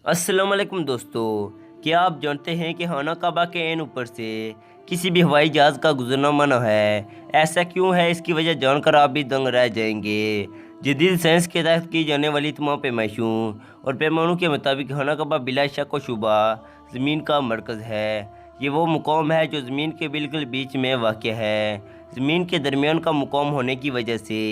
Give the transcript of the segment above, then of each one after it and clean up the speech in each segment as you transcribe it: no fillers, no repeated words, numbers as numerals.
अस्सलाम वालेकुम दोस्तों, क्या आप जानते हैं कि खाना काबा के ऐन ऊपर से किसी भी हवाई जहाज़ का गुजरना मना है। ऐसा क्यों है, इसकी वजह जानकर आप भी दंग रह जाएंगे। जदीद साइंस के तहत की जाने वाली तमाम पैमाइशों और पैमानों के मुताबिक खाना काबा बिला शक व शुबा ज़मीन का मरकज़ है। ये वो मुकाम है जो ज़मीन के बिल्कुल बीच में वाक़ है। ज़मीन के दरमियान का मुकाम होने की वजह से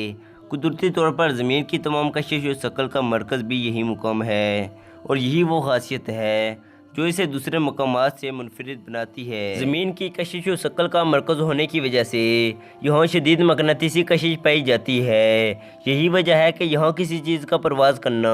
कुदरती तौर पर ज़मीन की तमाम कशिश व शक्ल का मरकज़ भी यही मुकाम है, और यही वो खासियत है जो इसे दूसरे मकामात से मुनफरिद बनाती है। ज़मीन की कशिश व शक्ल का मरकज़ होने की वजह से यहाँ शदीद मकनातीसी कशिश पाई जाती है। यही वजह है कि यहाँ किसी चीज़ का परवाज़ करना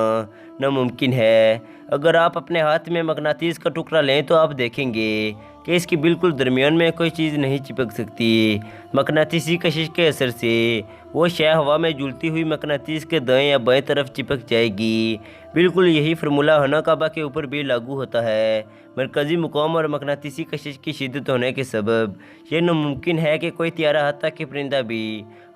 नामुमकिन है। अगर आप अपने हाथ में मकनातीस का टुकड़ा लें तो आप देखेंगे कि इसके बिल्कुल दरमियान में कोई चीज़ नहीं चिपक सकती। मकनातीसी कशिश के असर से वो शय हवा में झूलती हुई मकनातीस के दाएं या बाएं तरफ चिपक जाएगी। बिल्कुल यही फार्मूला खाना काबा के ऊपर भी लागू होता है। मरकज़ी मुकाम और मकनातीसी कशिश की शिद्दत होने के सबब ये नामुमकिन है कि कोई त्यारा हत्ता के परिंदा भी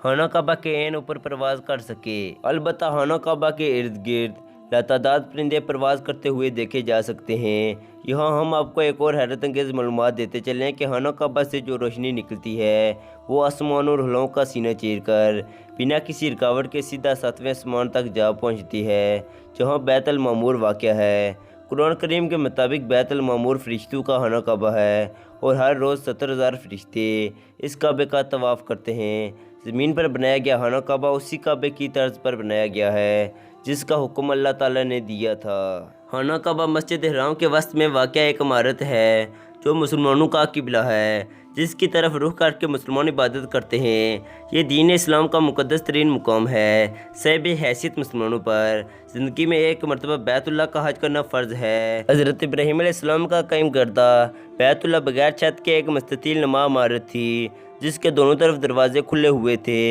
खाना काबा के ऐन ऊपर परवाज़ कर सके। अलबत्ता खाना काबा के इर्द गिर्द लातादाद परिंदे परवाज़ करते हुए देखे जा सकते हैं। यहाँ हम आपको एक और हैरत अंगेज़ मालूमात देते चलें कि खाना काबा से जो रोशनी निकलती है वो आसमान और हलों का सीना चीर कर बिना किसी रुकावट के सीधा 7वें आसमान तक जा पहुँचती है, जहाँ बैतुल मामूर वाक़या है। कुरान करीम के मुताबिक बैतुल मामूर फरिश्तों का खाना काबा है और हर रोज़ 70,000 फरिश्ते इस काबे का तवाफ़ करते हैं। ज़मीन पर बनाया गया खाना काबा उसी काबे की तर्ज पर बनाया गया है जिसका हुक्म अल्लाह ताला ने दिया था। खाना काबा मस्जिद हराम के वस्त में वाक़या एक इमारत है जो मुसलमानों का किबला है, जिसकी तरफ रुख करके मुसलमान इबादत करते हैं। ये दीन इस्लाम का मुक़द्दस तरीन मुकाम है। सब हैसियत मुसलमानों पर ज़िंदगी में एक मरतबा बैतुल्लाह का हज करना फ़र्ज़ है। हज़रत इब्राहीम अलैहिस्सलाम का कायम करदा बैतुल्लाह बगैर छत के एक मुस्ततील नुमा इमारत थी, जिसके दोनों तरफ दरवाजे खुले हुए थे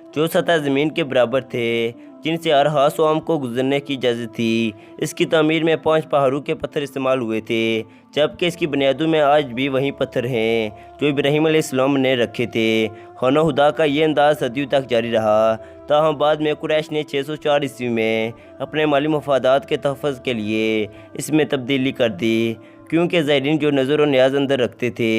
जो सतह ज़मीन के बराबर थे, जिनसे हर हास आम को गुजरने की इजाज़त थी। इसकी तामीर में 5 पहाड़ों के पत्थर इस्तेमाल हुए थे, जबकि इसकी बुनियादों में आज भी वही पत्थर हैं जो इब्राहीम अलैहिस्सलाम ने रखे थे। खाना खुदा का ये अंदाज़ सदियों तक जारी रहा, ताहम बाद में कुरैश ने 604 ईस्वी में अपने माली मफादात के तहफ़्फ़ुज़ के लिए इसमें तब्दीली कर दी, क्योंकि ज़ायरीन जो नज़र और न्याज अंदर रखते थे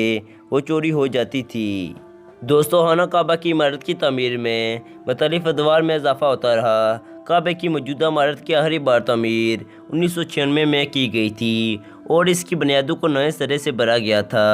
वो चोरी हो जाती थी। दोस्तों, खाना काबा की इमारत की तामीर में मुख्तलिफ़ अदवार में इजाफ़ा होता रहा। काबे की मौजूदा इमारत की आखिरी बार तामीर 1996 में की गई थी और इसकी बुनियादों को नए सिरे से भरा गया था।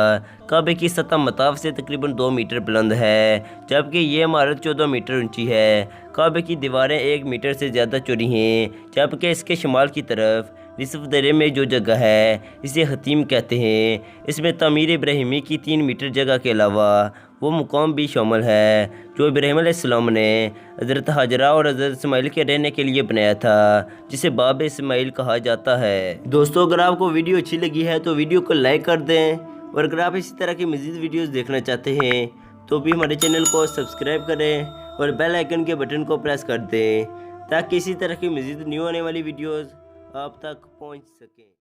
काबे की सतह मताफ से तकरीबन 2 मीटर बुलंद है, जबकि ये इमारत 14 मीटर ऊंची है। काबे की दीवारें 1 मीटर से ज़्यादा चौड़ी हैं, जबकि इसके शुमाल की तरफ निसफ दरे में जो जगह है इसे हतीम कहते हैं। इसमें तामीर इब्राहिमी की 3 मीटर जगह के अलावा वो मुकाम भी शामिल है जो इब्राहीम अलैहिस्सलाम ने हज़रत हाजरा और हज़रत इस्माइल के रहने के लिए बनाया था, जिसे बाब इस्माइल कहा जाता है। दोस्तों, अगर आपको वीडियो अच्छी लगी है तो वीडियो को लाइक कर दें, और अगर आप इसी तरह की मज़ीद वीडियोस देखना चाहते हैं तो भी हमारे चैनल को सब्सक्राइब करें और बेल आइकन के बटन को प्रेस कर दें, ताकि इसी तरह की मज़ीद न्यू आने वाली वीडियोज़ आप तक पहुँच सकें।